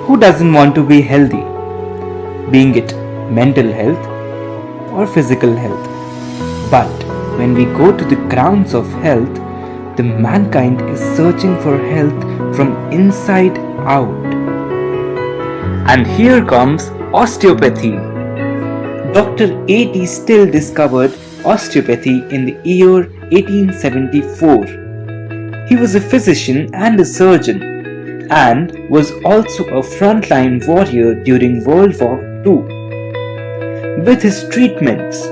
Who doesn't want to be healthy? Being it mental health or physical health. But when we go to the grounds of health, the mankind is searching for health from inside out. And here comes osteopathy. Dr. A.T. Still discovered osteopathy in the year 1874. He was a physician and a surgeon, and was also a frontline warrior during World War II. With his treatments,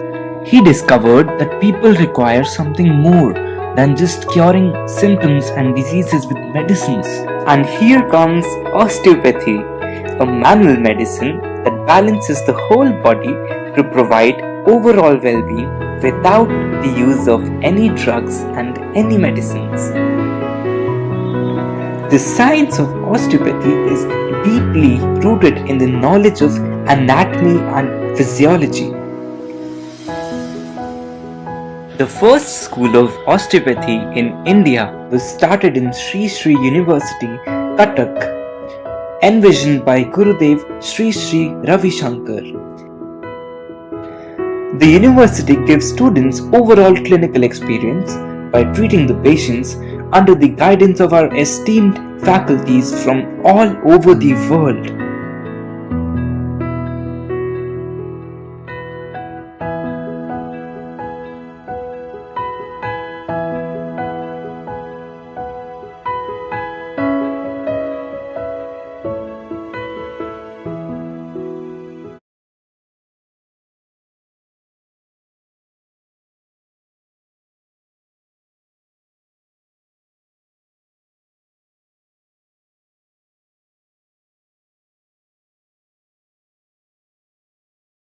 he discovered that people require something more than just curing symptoms and diseases with medicines. And here comes osteopathy, a manual medicine that balances the whole body to provide overall well-being without the use of any drugs and any medicines. The science of osteopathy is deeply rooted in the knowledge of anatomy and physiology. The first school of osteopathy in India was started in Sri Sri University, Cuttack, envisioned by Gurudev Sri Sri Ravi Shankar. The university gives students overall clinical experience by treating the patients under the guidance of our esteemed faculties from all over the world.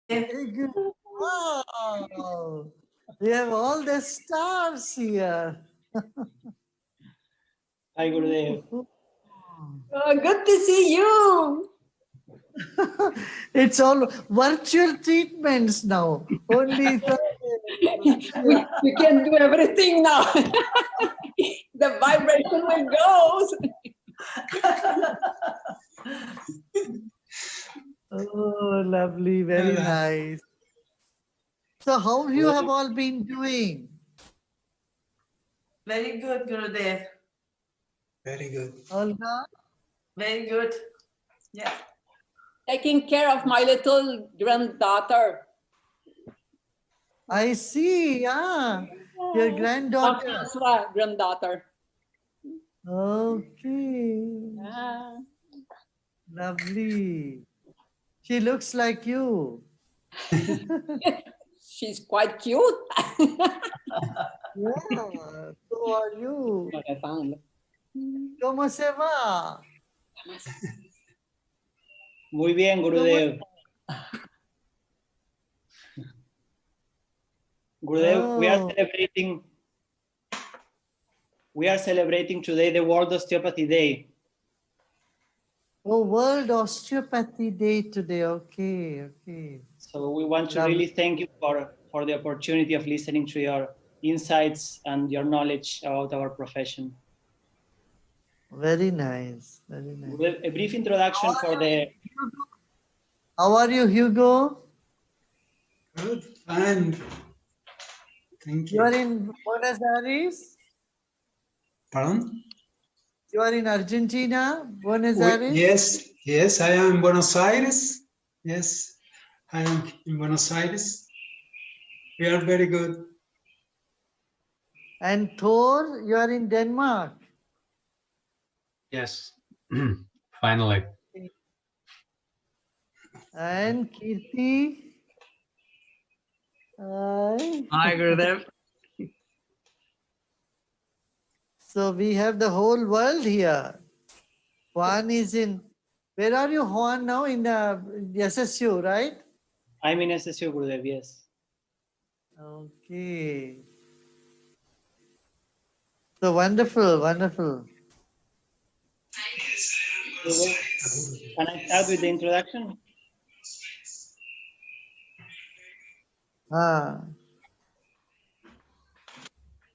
Very good. Wow. We have all the stars here. Hi, Gurudev. Oh, good to see you. It's all virtual treatments now. Only we can do everything now. The vibration will go. Oh, lovely. Very nice. So how you have all been doing? Very good, Gurudev. Very good. Olga? Very good. Yeah. Taking care of my little granddaughter. I see. Yeah. Your granddaughter. Asra, granddaughter. Okay. Ah. Lovely. She looks like you. She's quite cute. Yeah. So are you. I found. ¿Cómo se va? Muy bien, Gurudev. Gurudev, we are celebrating today the World Osteopathy Day. Oh, World Osteopathy Day today. Okay, okay. So we want to really thank you for the opportunity of listening to your insights and your knowledge about our profession. Very nice. Very nice. A brief introduction for the... How are you, Hugo? Good, fine. Thank you. You are in Buenos Aires? Pardon? You are in Argentina, Buenos Aires? Yes, I am in Buenos Aires. Yes, I am in Buenos Aires. We are very good. And Thor, you are in Denmark? Yes, finally. And Kirti? Hi, Gurudev. So we have the whole world here. Juan is in, where are you, Juan, now? In the SSU, right? I'm in SSU, Gurudev, yes. Okay. So wonderful, wonderful. Can I start with the introduction?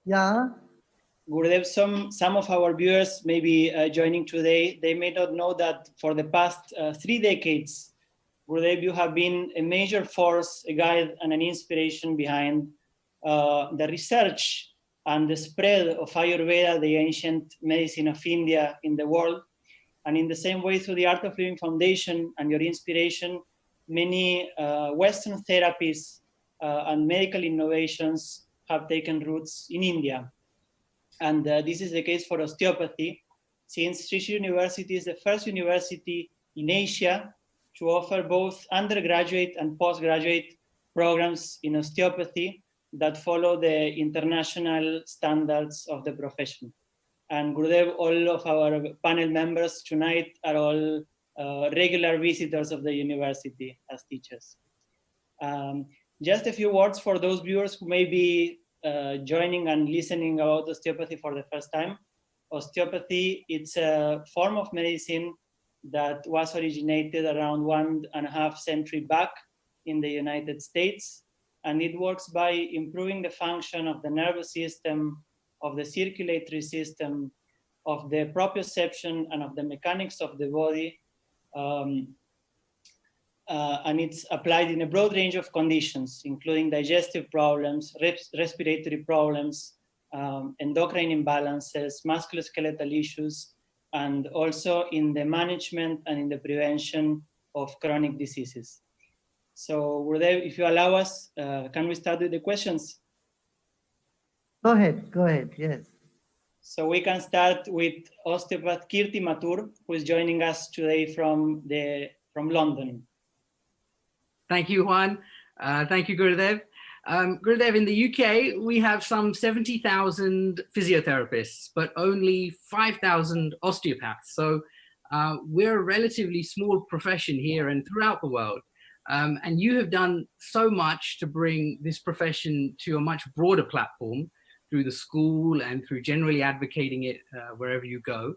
Yeah. Gurudev, some of our viewers may be joining today. They may not know that for the past 3 decades, Gurudev, you have been a major force, a guide, and an inspiration behind the research and the spread of Ayurveda, the ancient medicine of India, in the world. And in the same way, through the Art of Living Foundation and your inspiration, many Western therapies and medical innovations have taken roots in India. And this is the case for osteopathy, since Sri University is the first university in Asia to offer both undergraduate and postgraduate programs in osteopathy that follow the international standards of the profession. And Gurudev, all of our panel members tonight are all regular visitors of the university as teachers. Just a few words for those viewers who may be joining and listening about osteopathy for the first time. Osteopathy, it's a form of medicine that was originated around 1.5 centuries back in the United States. And it works by improving the function of the nervous system, of the circulatory system, of the proprioception, and of the mechanics of the body. And it's applied in a broad range of conditions, including digestive problems, respiratory problems, endocrine imbalances, musculoskeletal issues, and also in the management and in the prevention of chronic diseases. So, Gurudev, if you allow us, can we start with the questions? Go ahead, yes. So we can start with osteopath Kirti Mathur, who is joining us today from London. Thank you, Juan. Thank you, Gurudev. Gurudev, in the UK, we have some 70,000 physiotherapists, but only 5,000 osteopaths. So we're a relatively small profession here and throughout the world. And you have done so much to bring this profession to a much broader platform through the school and through generally advocating it wherever you go.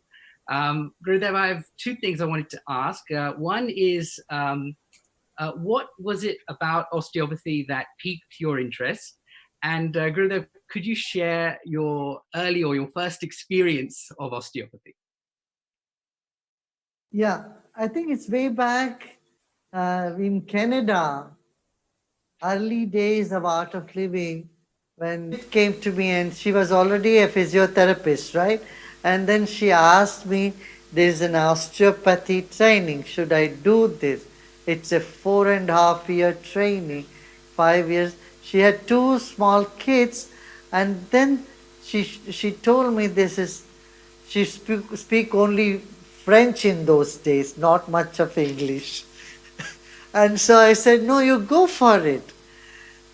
Gurudev, I have 2 things I wanted to ask. One is, what was it about osteopathy that piqued your interest? And Gurudev, could you share your early or your first experience of osteopathy? Yeah, I think it's way back in Canada, early days of Art of Living, when it came to me, and she was already a physiotherapist, right? And then she asked me, there's an osteopathy training, should I do this? It's a 4.5-year training, 5 years. She had 2 small kids, and then she told me she speak only French in those days, not much of English. And so I said, no, you go for it.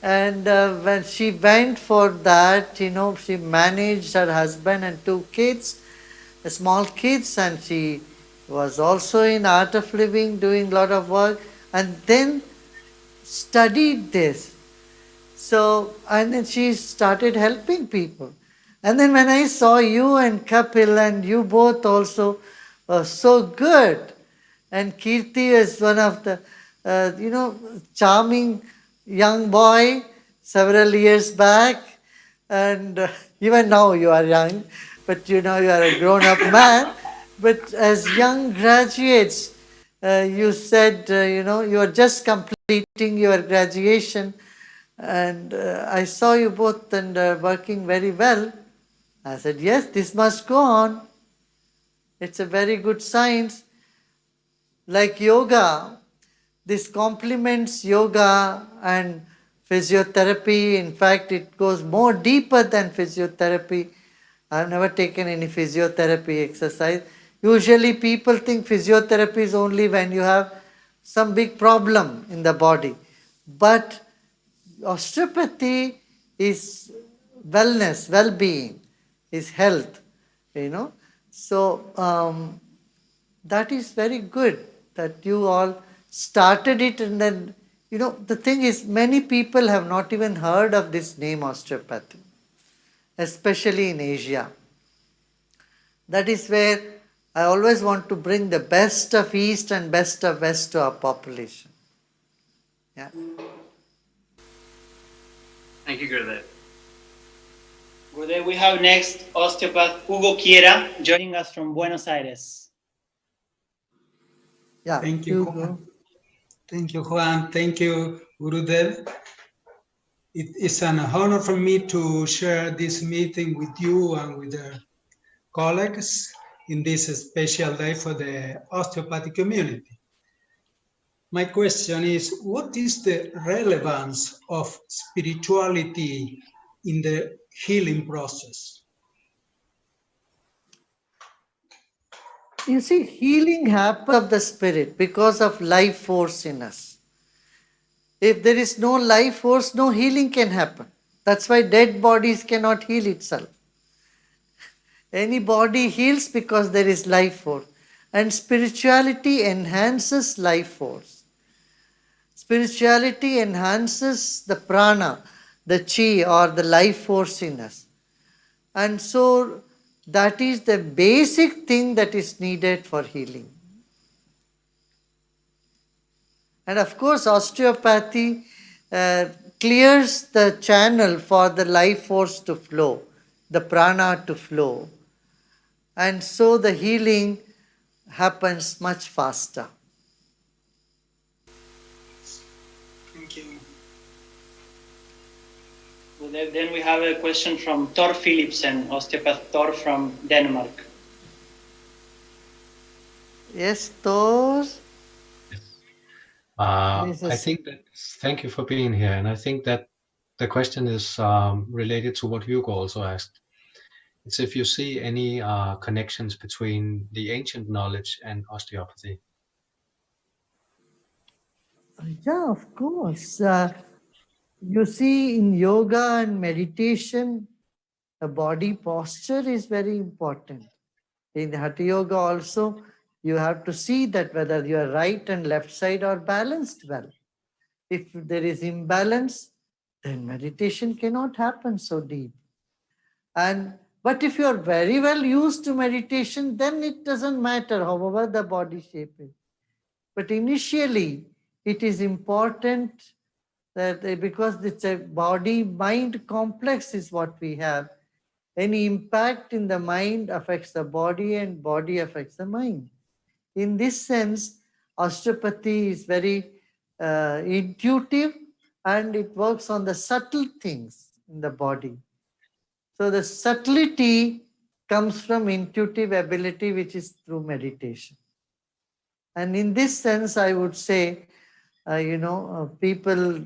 And when she went for that, she managed her husband and 2 kids, small kids, and she was also in Art of Living, doing a lot of work, and then studied this. So, and then she started helping people. And then when I saw you and Kapil, and you both also were so good, and Kirti is one of the, charming young boy several years back, and even now you are young, but you are a grown-up man. But as young graduates, you said, you are just completing your graduation, and I saw you both and working very well. I said, yes, this must go on. It's a very good science. Like yoga, this complements yoga and physiotherapy. In fact, it goes more deeper than physiotherapy. I've never taken any physiotherapy exercise. Usually people think physiotherapy is only when you have some big problem in the body. But osteopathy is wellness, well-being, is health, So that is very good that you all started it, and then, the thing is, many people have not even heard of this name osteopathy, especially in Asia. That is where I always want to bring the best of East and best of West to our population. Yeah. Thank you, Gurudev. Gurudev, we have next osteopath Hugo Quiera joining us from Buenos Aires. Yeah, Thank you, Hugo. Juan. Thank you, Juan. Thank you, Gurudev. It is an honor for me to share this meeting with you and with the colleagues in this special day for the osteopathic community. My question is, what is the relevance of spirituality in the healing process? You see, healing happens of the spirit because of life force in us. If there is no life force, no healing can happen. That's why dead bodies cannot heal itself. Any body heals because there is life force. And spirituality enhances life force. Spirituality enhances the prana, the chi or the life force in us. And so that is the basic thing that is needed for healing. And of course, osteopathy clears the channel for the life force to flow, the prana to flow. And so the healing happens much faster. Thank you. Gurudev, then we have a question from Thor Philipsen, osteopath Thor from Denmark. Yes, Thor? I think that, thank you for being here. And I think that the question is related to what Hugo also asked. It's if you see any connections between the ancient knowledge and osteopathy. Yeah, of course. You see, in yoga and meditation, the body posture is very important. In Hatha Yoga also, you have to see that whether your right and left side are balanced well. If there is imbalance, then meditation cannot happen so deep. But if you are very well used to meditation, then it doesn't matter however the body shape is. But initially, it is important that because it's a body-mind complex is what we have. Any impact in the mind affects the body and body affects the mind. In this sense, osteopathy is very intuitive and it works on the subtle things in the body. So the subtlety comes from intuitive ability, which is through meditation. And in this sense, I would say, people,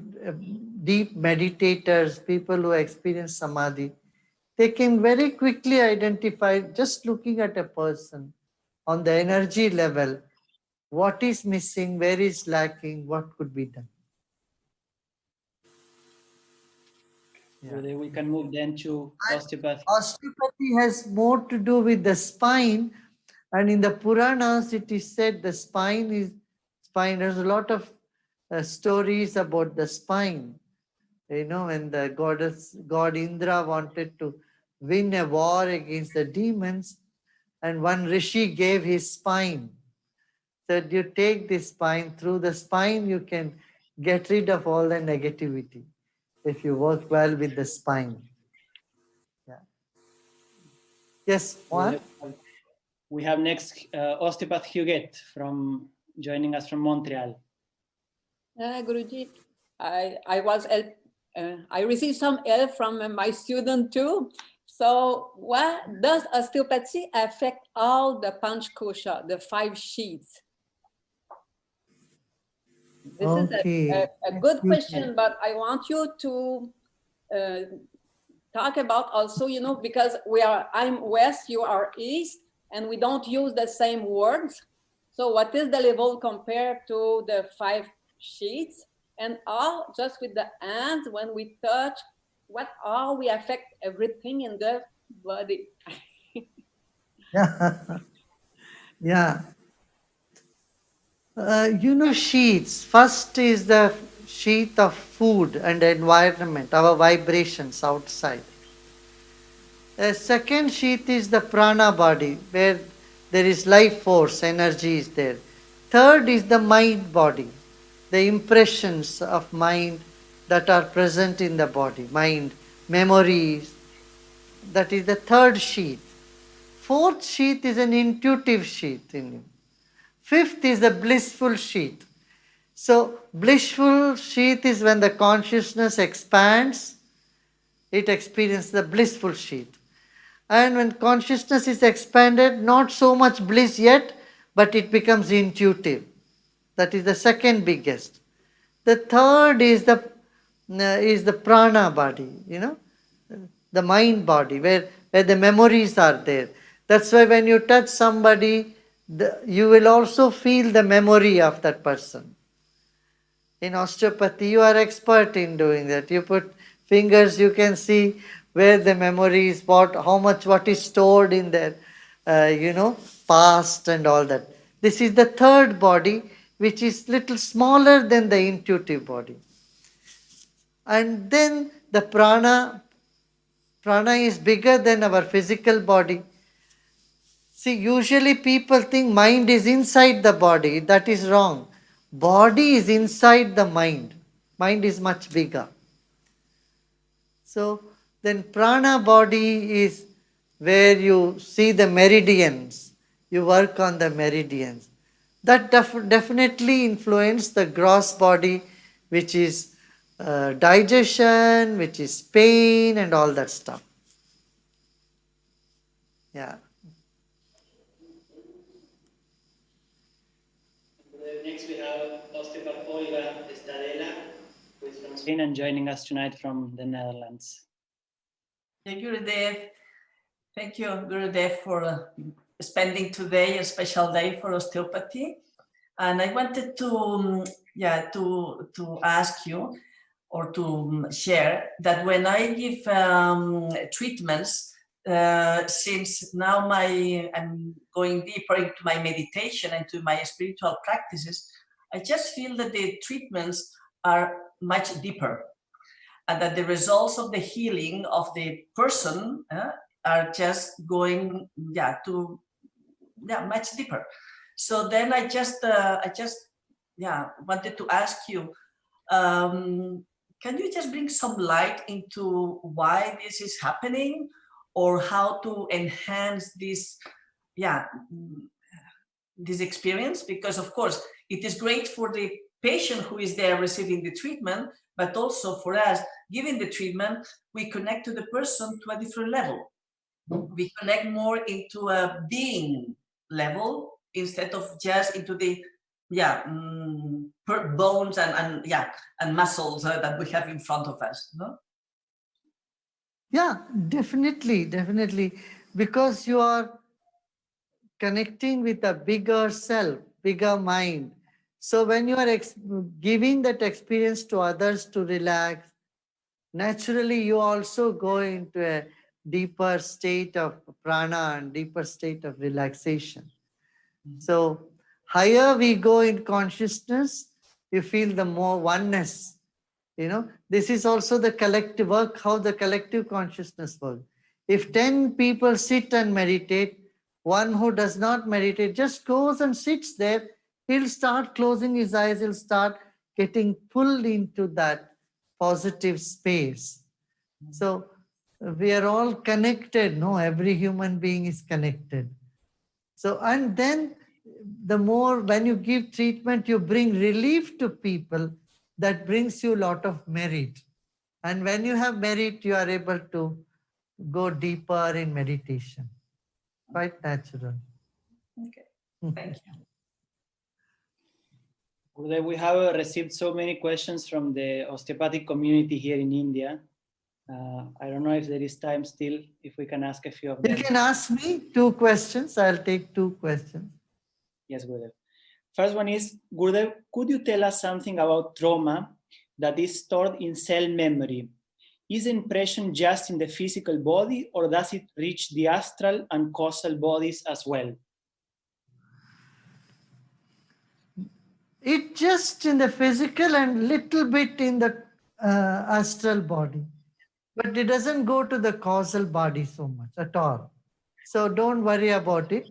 deep meditators, people who experience samadhi, they can very quickly identify, just looking at a person on the energy level, what is missing, where is lacking, what could be done. Yeah. We can move then to osteopathy. Osteopathy has more to do with the spine, and in the Puranas it is said the spine is spine. There's a lot of stories about the spine. When the god Indra wanted to win a war against the demons, and one rishi gave his spine. Said, you take this spine, through the spine you can get rid of all the negativity if you work well with the spine. Yeah. Yes, what? We have next osteopath Huguette from joining us from Montreal. Guruji, I received some help from my student too. So what does osteopathy affect all the panchkosha, the 5 sheets? This is a good question, but I want you to talk about also, because I'm West, you are East, and we don't use the same words. So what is the level compared to the 5 sheets? And all just with the hands, when we touch, how we affect everything in the body. Yeah. Sheets. First is the sheet of food and environment, our vibrations outside. The second sheath is the prana body, where there is life force, energy is there. Third is the mind body, the impressions of mind that are present in the body, mind, memories. That is the third sheath. Fourth sheath is an intuitive sheath in you. Fifth is the blissful sheath. So blissful sheath is when the consciousness expands, it experiences the blissful sheath. And when consciousness is expanded, not so much bliss yet, but it becomes intuitive. That is the second biggest. The third is the prana body, the mind body, where the memories are there. That's why when you touch somebody, you will also feel the memory of that person. In osteopathy, you are expert in doing that. You put fingers, you can see where the memory is, what is stored in their, past and all that. This is the third body, which is little smaller than the intuitive body. And then the prana is bigger than our physical body. See, usually people think mind is inside the body. That is wrong. Body is inside the mind. Mind is much bigger. So then prana body is where you see the meridians. You work on the meridians. That definitely influence the gross body, which is digestion, which is pain and all that stuff. Yeah. Next we have Osteopath Olga Estadela, who is from Spain and joining us tonight from the Netherlands. Thank you, Gurudev. Thank you, Gurudev, for spending today a special day for osteopathy. And I wanted to ask you or to share that when I give treatments, since now I'm going deeper into my meditation and to my spiritual practices, I just feel that the treatments are much deeper, and that the results of the healing of the person are just going much deeper. So then I just wanted to ask you, can you just bring some light into why this is happening, or how to enhance this experience? Because of course it is great for the patient who is there receiving the treatment, but also for us giving the treatment, we connect to the person to a different level. We connect more into a being level instead of just into the bones and muscles that we have in front of us, no? Yeah, definitely. Because you are connecting with a bigger self, bigger mind. So when you are giving that experience to others to relax, naturally you also go into a deeper state of prana and deeper state of relaxation. So higher we go in consciousness, you feel the more oneness. This is also the collective work, how the collective consciousness works. If 10 people sit and meditate, one who does not meditate just goes and sits there, he'll start closing his eyes, he'll start getting pulled into that positive space. So we are all connected, no? Every human being is connected. So, and then the more, when you give treatment, you bring relief to people, that brings you a lot of merit. And when you have merit, you are able to go deeper in meditation. Quite natural. Okay, thank you. Gurudev, we have received so many questions from the osteopathic community here in India. I don't know if there is time still, if we can ask a few of them. You can ask me 2 questions. I'll take 2 questions. Yes, Gurudev. First one is, Gurudev, could you tell us something about trauma that is stored in cell memory? Is impression just in the physical body, or does it reach the astral and causal bodies as well? It just in the physical and little bit in the astral body. But it doesn't go to the causal body so much at all. So don't worry about it.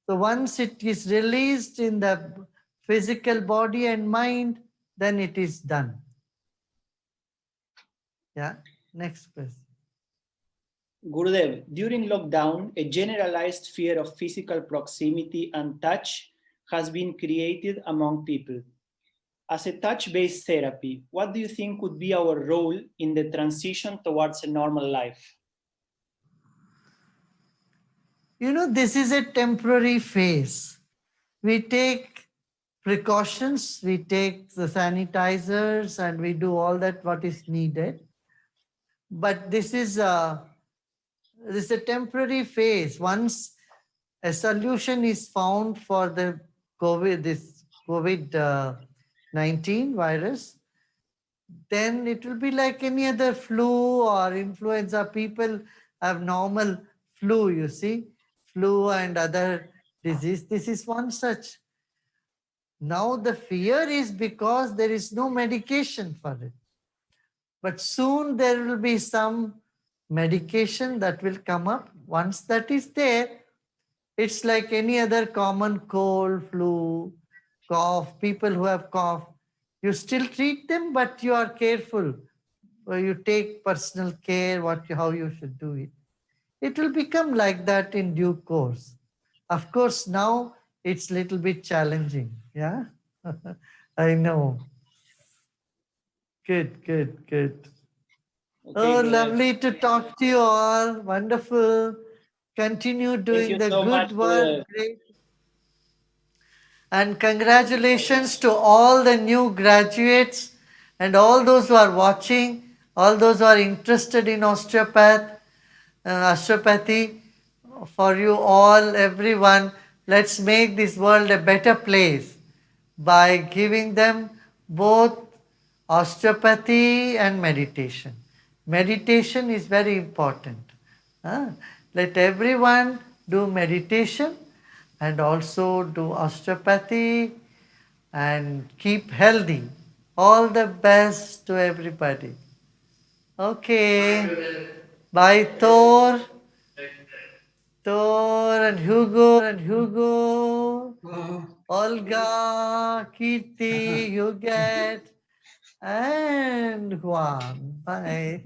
So once it is released in the physical body and mind, then it is done. Yeah. Next question. Gurudev, during lockdown, a generalized fear of physical proximity and touch has been created among people. As a touch-based therapy, what do you think could be our role in the transition towards a normal life? You know, this is a temporary phase. We take precautions, we take the sanitizers, and we do all that what is needed. But this is a temporary phase. Once a solution is found for the COVID-19 virus, then it will be like any other flu or influenza. People have normal flu, you see, flu and other disease. This is one such. Now the fear is because there is no medication for it. But soon there will be some medication that will come up. Once that is there, it's like any other common cold, flu, cough, people who have cough. You still treat them, but you are careful. You take personal care, how you should do it. It will become like that in due course. Of course, now it's little bit challenging. Yeah, I know. Good, good, good. Okay, Oh, Gurudev. lovely to talk to you all. Wonderful. Continue Thank doing you the so much, good work. Gurudev. Great. And congratulations to all the new graduates and all those who are watching, all those who are interested in osteopathy. For you all, everyone, let's make this world a better place by giving them both osteopathy and meditation. Meditation is very important. Huh? Let everyone do meditation and also do osteopathy and keep healthy. All the best to everybody. Okay. Bye, Thor. Thor and Hugo. Oh, Olga, Kirti, Huget, and Juan. Bye.